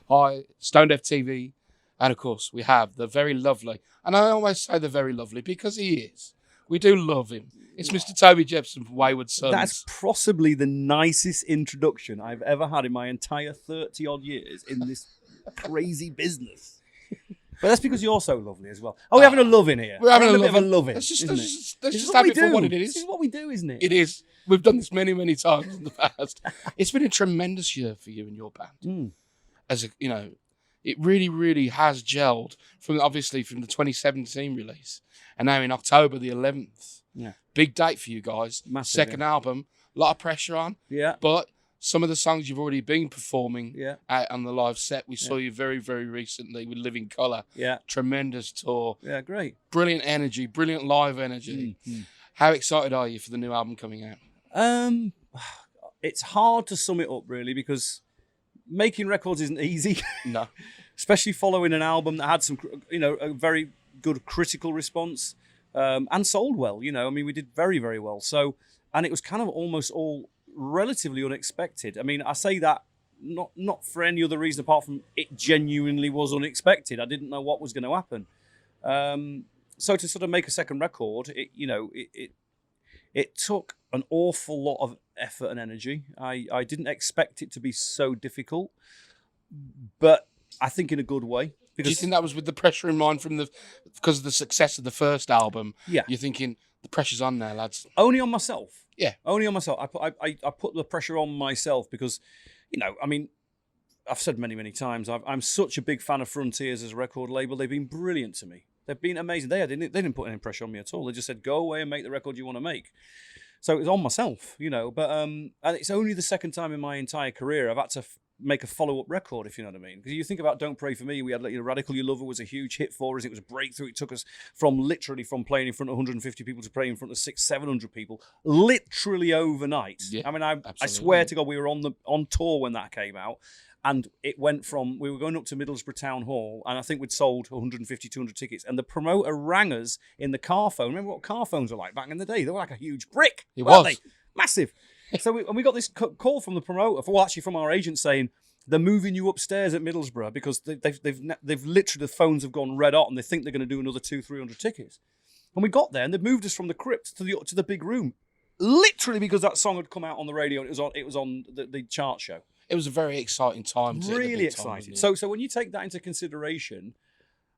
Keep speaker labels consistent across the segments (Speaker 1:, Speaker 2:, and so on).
Speaker 1: Hi, Stonedeaf TV. And of course, we have the very lovely, and I always say the very lovely because he is. We do love him. It's Mr. Toby Jepson from Wayward Sons.
Speaker 2: That's possibly the nicest introduction I've ever had in my entire 30-odd years in this crazy business. But that's because you're so lovely as well. Oh, we're having a love in here.
Speaker 1: We're having a
Speaker 2: bit of a love in.
Speaker 1: Let's just
Speaker 2: This
Speaker 1: have it for what it is.
Speaker 2: This is what we do, isn't it?
Speaker 1: It is. We've done this many, many times in the past. It's been a tremendous year for you and your band. As a, you know, it really, really has gelled from the 2017 release, and now in October the 11th.
Speaker 2: Yeah,
Speaker 1: big date for you guys.
Speaker 2: Massive,
Speaker 1: second album, a lot of pressure on.
Speaker 2: Yeah,
Speaker 1: but some of the songs you've already been performing out on the live set. We saw you very, very recently with Living Colour.
Speaker 2: Yeah,
Speaker 1: tremendous tour.
Speaker 2: Yeah, great.
Speaker 1: Brilliant energy, brilliant live energy. How excited are you for the new album coming out?
Speaker 2: It's hard to sum it up really because making records isn't easy.
Speaker 1: No.
Speaker 2: Especially following an album that had some, a very good critical response and sold well. I mean, we did very, very well. So, and it was kind of almost all relatively unexpected. I mean, I say that not for any other reason apart from it genuinely was unexpected. I didn't know what was going to happen. So to sort of make a second record, it took an awful lot of effort and energy. I didn't expect it to be so difficult, but I think in a good way.
Speaker 1: Do you think that was with the pressure in mind because of the success of the first album?
Speaker 2: Yeah.
Speaker 1: You're thinking the pressure's on there, lads.
Speaker 2: Only on myself.
Speaker 1: Yeah.
Speaker 2: Only on myself. I put the pressure on myself because, I mean, I've said many, many times, I'm such a big fan of Frontiers as a record label. They've been brilliant to me. They've been amazing. They didn't put any pressure on me at all. They just said, go away and make the record you want to make. So it was on myself, but and it's only the second time in my entire career I've had to make a follow-up record, if you know what I mean. Because you think about Don't Pray For Me, we had Radical Your Lover was a huge hit for us. It was a breakthrough. It took us from playing in front of 150 people to playing in front of 600-700 people, literally overnight.
Speaker 1: Yeah,
Speaker 2: I mean, I swear to God, we were on tour when that came out. And it went from, we were going up to Middlesbrough Town Hall, and I think we'd sold 150, 200 tickets. And the promoter rang us in the car phone. Remember what car phones were like back in the day? They were like a huge brick.
Speaker 1: Weren't
Speaker 2: they? Massive. So we got this call from the promoter, from our agent saying, they're moving you upstairs at Middlesbrough because they've literally, the phones have gone red hot and they think they're going to do another 200-300 tickets. And we got there and they moved us from the crypt to the big room, literally because that song had come out on the radio and it was on the chart show.
Speaker 1: It was a very exciting time.
Speaker 2: Really exciting. So when you take that into consideration,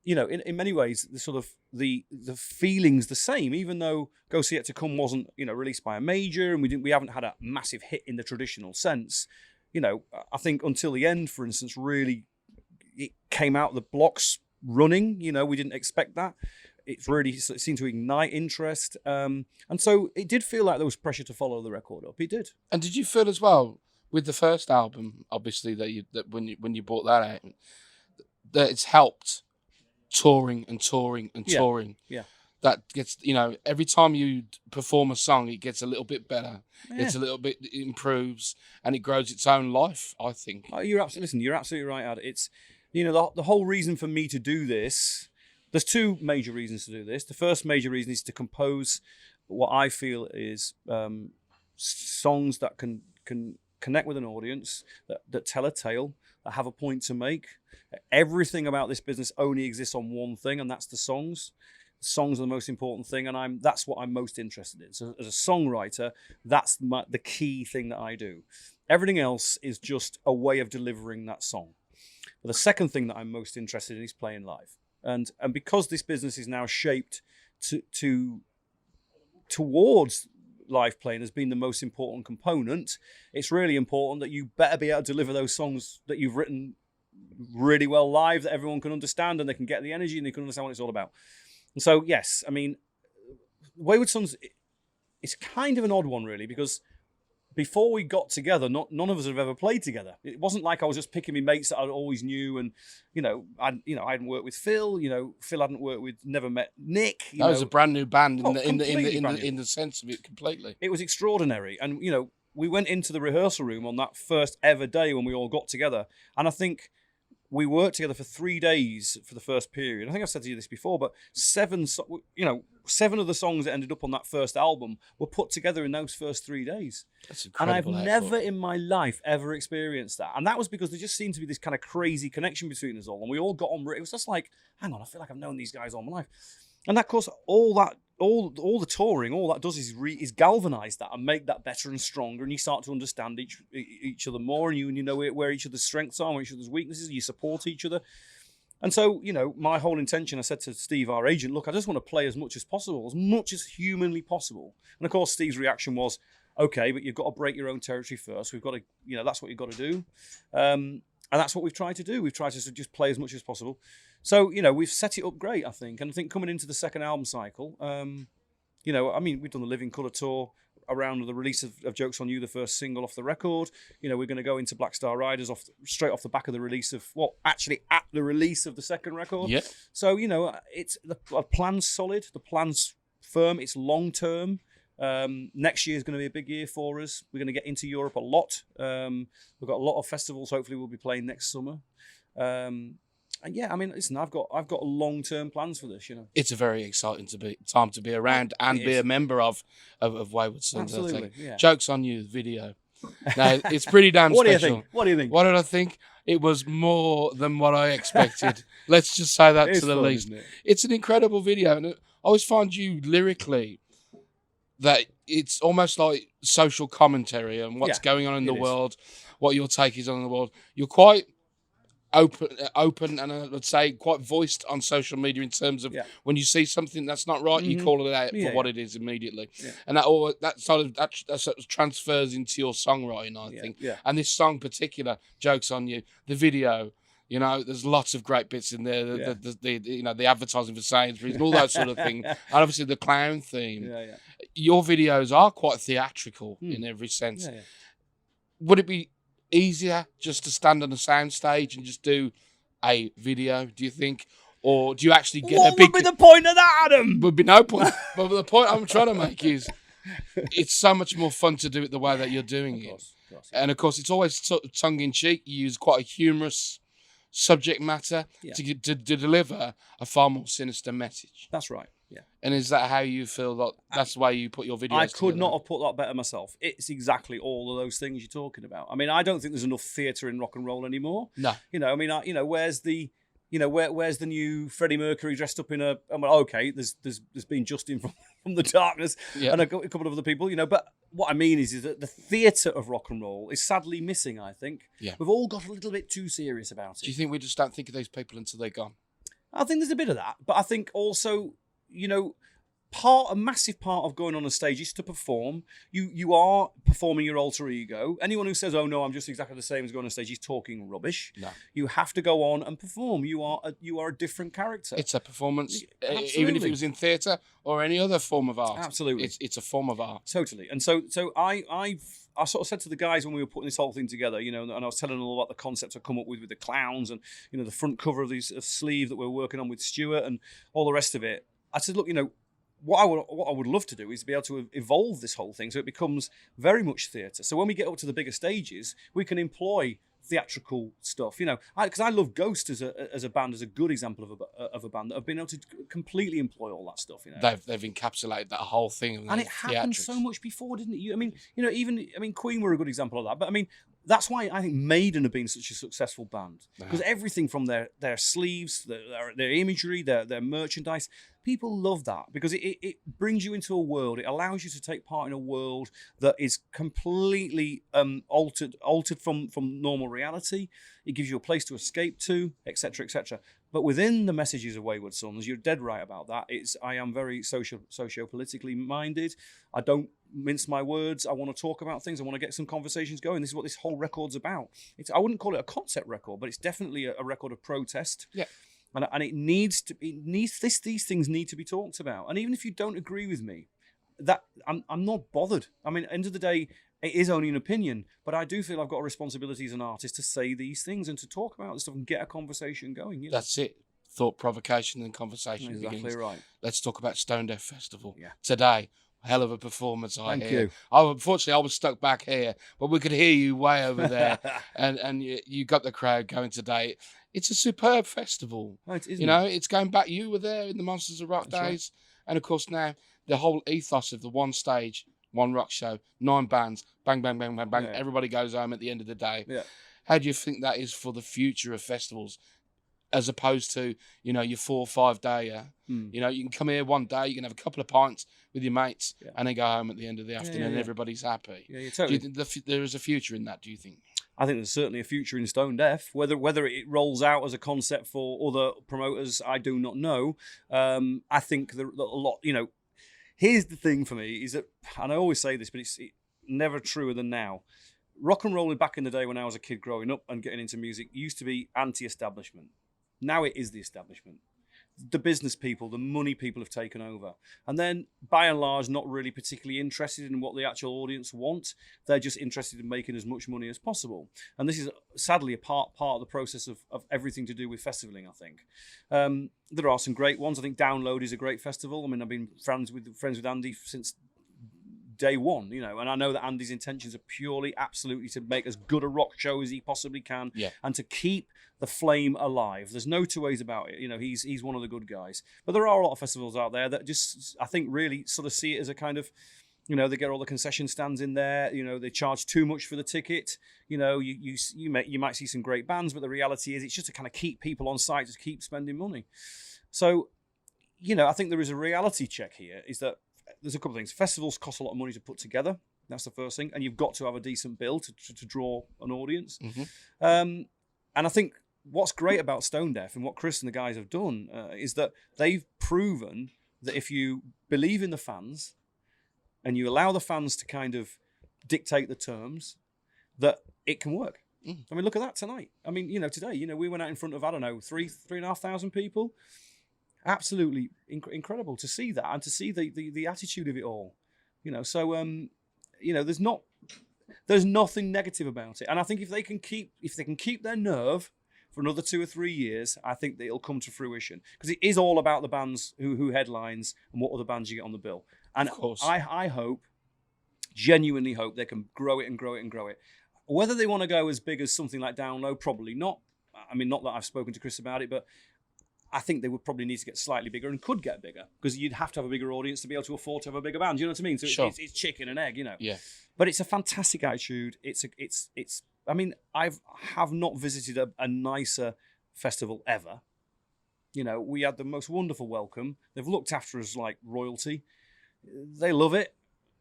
Speaker 2: in many ways, the sort of the feeling's the same. Even though Go See It to Come wasn't released by a major, and we haven't had a massive hit in the traditional sense. I think Until the End, for instance, really it came out the blocks running. We didn't expect that. It seemed to ignite interest, and so it did feel like there was pressure to follow the record up. It did.
Speaker 1: And did you feel as well with the first album, obviously that when you brought that out, that it's helped touring and touring and touring?
Speaker 2: Yeah.
Speaker 1: That gets, every time you perform a song, it gets a little bit better.
Speaker 2: Yeah.
Speaker 1: It improves and it grows its own life, I think.
Speaker 2: Oh, you're absolutely right, Ad. It's, the whole reason for me to do this, there's two major reasons to do this. The first major reason is to compose what I feel is songs that can connect with an audience, that tell a tale, that have a point to make. Everything about this business only exists on one thing, and that's the songs. Songs are the most important thing, and that's what I'm most interested in. So as a songwriter, that's the key thing that I do. Everything else is just a way of delivering that song. But the second thing that I'm most interested in is playing live. And because this business is now shaped towards live playing as being the most important component, it's really important that you better be able to deliver those songs that you've written really well live, that everyone can understand and they can get the energy and they can understand what it's all about. And so, yes, I mean, Wayward Sons, it's kind of an odd one, really, because before we got together, none of us have ever played together. It wasn't like I was just picking my mates that I always knew, and I hadn't worked with Phil. Phil hadn't never met Nick.
Speaker 1: That was a brand new band in the sense of it completely.
Speaker 2: It was extraordinary, and we went into the rehearsal room on that first ever day when we all got together, and I think we worked together for 3 days for the first period. I think I've said to you this before, but 7 of the songs that ended up on that first album were put together in those first 3 days.
Speaker 1: That's
Speaker 2: And I've
Speaker 1: incredible.
Speaker 2: never in my life ever experienced that. And that was because there just seemed to be this kind of crazy connection between us all. And we all got on. It was just like, hang on, I feel like I've known these guys all my life. And of course, all the touring, all that does is galvanise that and make that better and stronger. And you start to understand each other more, and you know where each other's strengths are, where each other's weaknesses. And you support each other. And so, my whole intention, I said to Steve, our agent, look, I just want to play as much as humanly possible. And of course, Steve's reaction was, okay, but you've got to break your own territory first. We've got to, that's what you've got to do. And that's what we've tried to do. We've tried to just play as much as possible. So, we've set it up great, I think. And I think coming into the second album cycle, we've done the Living Colour tour around the release of Jokes on You, the first single off the record. We're going to go into Black Star Riders straight off the back of the release of, at the release of the second record.
Speaker 1: Yeah.
Speaker 2: So, it's the plan's solid, the plan's firm, it's long term. Next year is going to be a big year for us. We're going to get into Europe a lot. We've got a lot of festivals. Hopefully, we'll be playing next summer. And yeah, listen, I've got long-term plans for this.
Speaker 1: It's a very exciting time to be around and be a member of Wayward Sons.
Speaker 2: Absolutely, yeah.
Speaker 1: Jokes on You video. Now it's pretty damn
Speaker 2: What
Speaker 1: special.
Speaker 2: What do you think?
Speaker 1: What did I think? It was more than what I expected. Let's just say that to the
Speaker 2: fun,
Speaker 1: least.
Speaker 2: isn't it?
Speaker 1: It's an incredible video, and I always find you lyrically that it's almost like social commentary on what's going on in the world, what your take is on the world. You're quite open, and I would say quite voiced on social media in terms of when you see something that's not right, you call it out for what it is immediately, and that sort of transfers into your songwriting, I think. Yeah. And this song, particular, Jokes on You, the video. There's lots of great bits in there. The advertising for Sainsbury's and all that sort of thing, and obviously the clown theme. Your videos are quite theatrical in every sense. Would it be easier just to stand on a soundstage and just do a video, do you think? Or do you actually get
Speaker 2: what would be the point of that, Adam?
Speaker 1: Would be no point. But the point I'm trying to make is it's so much more fun to do it the way that you're doing it. Of course. And of course, it's always tongue-in-cheek. You use quite a humorous subject matter to deliver a far more sinister message.
Speaker 2: That's right. Yeah.
Speaker 1: And is that how you feel that that's the way you put your videos
Speaker 2: I could
Speaker 1: together?
Speaker 2: not have put that better myself. It's exactly all of those things you're talking about. I don't think there's enough theatre in rock and roll anymore.
Speaker 1: No.
Speaker 2: Where's the where's the new Freddie Mercury dressed up in a? Okay, there's been Justin from the Darkness and a couple of other people, But what I mean is that the theatre of rock and roll is sadly missing. I think we've all got a little bit too serious about it.
Speaker 1: Do you think we just don't think of these people until they're gone?
Speaker 2: I think there's a bit of that, but I think also, a massive part of going on a stage is to perform. You are performing your alter ego. Anyone who says, "Oh no, I'm just exactly the same as going on stage," is talking rubbish. No, you have to go on and perform. You are a different character.
Speaker 1: It's a performance, even if it was in theatre or any other form of art.
Speaker 2: Absolutely,
Speaker 1: it's a form of art.
Speaker 2: Totally. And so I sort of said to the guys when we were putting this whole thing together, and I was telling them all about the concepts I come up with the clowns and the front cover of this sleeve that we're working on with Stuart and all the rest of it. I said, look, what I would love to do is be able to evolve this whole thing so it becomes very much theatre. So when we get up to the bigger stages, we can employ theatrical stuff, because I love Ghost as a band, as a good example of a band that have been able to completely employ all that stuff.
Speaker 1: They've encapsulated that whole thing,
Speaker 2: and it happened so much before, didn't it? Queen were a good example of that, but that's why I think Maiden have been such a successful band, because everything from their sleeves, their imagery, their merchandise, people love that because it brings you into a world. It allows you to take part in a world that is completely altered from normal reality. It gives you a place to escape to, etc., etc. But within the messages of Wayward Sons, you're dead right about that. I am very socio-politically minded. I don't mince my words. I want to talk about things. I want to get some conversations going. This is what this whole record's about. I wouldn't call it a concept record, but it's definitely a record of protest. Yeah. And these things need to be talked about. And even if you don't agree with me, that I'm not bothered. End of the day, it is only an opinion, but I do feel I've got a responsibility as an artist to say these things and to talk about this stuff and get a conversation going.
Speaker 1: That's it. Thought provocation and conversation.
Speaker 2: Exactly
Speaker 1: begins.
Speaker 2: Right.
Speaker 1: Let's talk about Stonedeaf Festival today. Hell of a performance, I hear.
Speaker 2: Thank you.
Speaker 1: Unfortunately, I was stuck back here, but we could hear you way over there, and you got the crowd going today. It's a superb festival.
Speaker 2: Right, isn't
Speaker 1: You know, it's going back. You were there in the Monsters of Rock
Speaker 2: That's right.
Speaker 1: days. And of course now, the whole ethos of the one stage, one rock show, 9 bands, bang, bang, bang, bang, bang.
Speaker 2: Yeah.
Speaker 1: Everybody goes home at the end of the day.
Speaker 2: Yeah.
Speaker 1: How do you think that is for the future of festivals? As opposed to, you know, your 4 or 5 day, you know, you can come here one day, you can have a couple of pints with your mates, and then go home at the end of the afternoon, and everybody's happy.
Speaker 2: Yeah, totally.
Speaker 1: Do you think there is a future in that? Do you think?
Speaker 2: I think there's certainly a future in Stonedeaf. Whether it rolls out as a concept for other promoters, I do not know. I think a lot. You know, here's the thing for me is that, and I always say this, but it's never truer than now. Rock and roll back in the day when I was a kid growing up and getting into music used to be anti-establishment. Now it is the establishment. The business people, the money people have taken over. And then, by and large, not really particularly interested in what the actual audience want. They're just interested in making as much money as possible. And this is, sadly, a part of the process of everything to do with festivaling, I think. There are some great ones. I think Download is a great festival. I mean, I've been friends with Andy since day one, you know, and I know that Andy's intentions are purely, absolutely to make as good a rock show as he possibly can, and to keep the flame alive. There's no two ways about it. You know, he's one of the good guys. But there are a lot of festivals out there that just, I think, really sort of see it as a kind of, you know, they get all the concession stands in there. You know, they charge too much for the ticket. You know, you might see some great bands, but the reality is it's just to kind of keep people on site, to keep spending money. So, you know, I think there is a reality check here. Is that there's a couple of things. Festivals cost a lot of money to put together. That's the first thing. And you've got to have a decent bill to draw an audience. And I think what's great about Stonedeaf and what Chris and the guys have done is that they've proven that if you believe in the fans and you allow the fans to kind of dictate the terms, that it can work. I mean, look at that tonight. I mean, you know, today, you know, we went out in front of, I don't know, 3,500 people. Absolutely incredible to see that and to see the attitude of it all, you know. So you know, there's nothing negative about it, and I think if they can keep their nerve for another 2 or 3 years, I think that it'll come to fruition, because it is all about the bands who headlines and what other bands you get on the bill. And of course, I genuinely hope they can grow it and grow it and grow it. Whether they want to go as big as something like Download, probably not. I mean, not that I've spoken to Chris about it, but I think they would probably need to get slightly bigger and could get bigger, because you'd have to have a bigger audience to be able to afford to have a bigger band. Do you know what I mean? So it's chicken and egg, you know. Yeah. But it's a fantastic attitude. It's. I mean, I have not visited a nicer festival ever. You know, we had the most wonderful welcome. They've looked after us like royalty. They love it.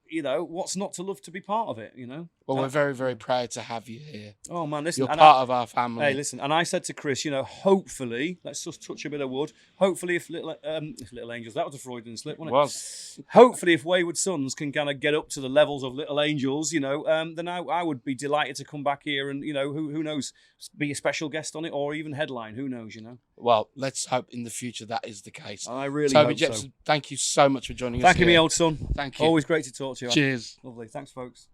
Speaker 2: You know, what's not to love to be part of it, you know?
Speaker 1: Well, we're very, very proud to have you here.
Speaker 2: Oh, man, listen.
Speaker 1: You're part of our family.
Speaker 2: Hey, listen, and I said to Chris, you know, hopefully, let's just touch a bit of wood, hopefully if Little Angels, that was a Freudian slip, wasn't it?
Speaker 1: It was.
Speaker 2: Hopefully if Wayward Sons can kind of get up to the levels of Little Angels, you know, then I would be delighted to come back here and, you know, who knows, be a special guest on it or even headline, who knows, you know?
Speaker 1: Well, let's hope in the future that is the case.
Speaker 2: I really
Speaker 1: Toby
Speaker 2: hope
Speaker 1: Jepson,
Speaker 2: so.
Speaker 1: Thank you so much for joining us.
Speaker 2: Thank you, me old son.
Speaker 1: Thank you.
Speaker 2: Always great to talk to you.
Speaker 1: Cheers.
Speaker 2: Lovely. Thanks, folks.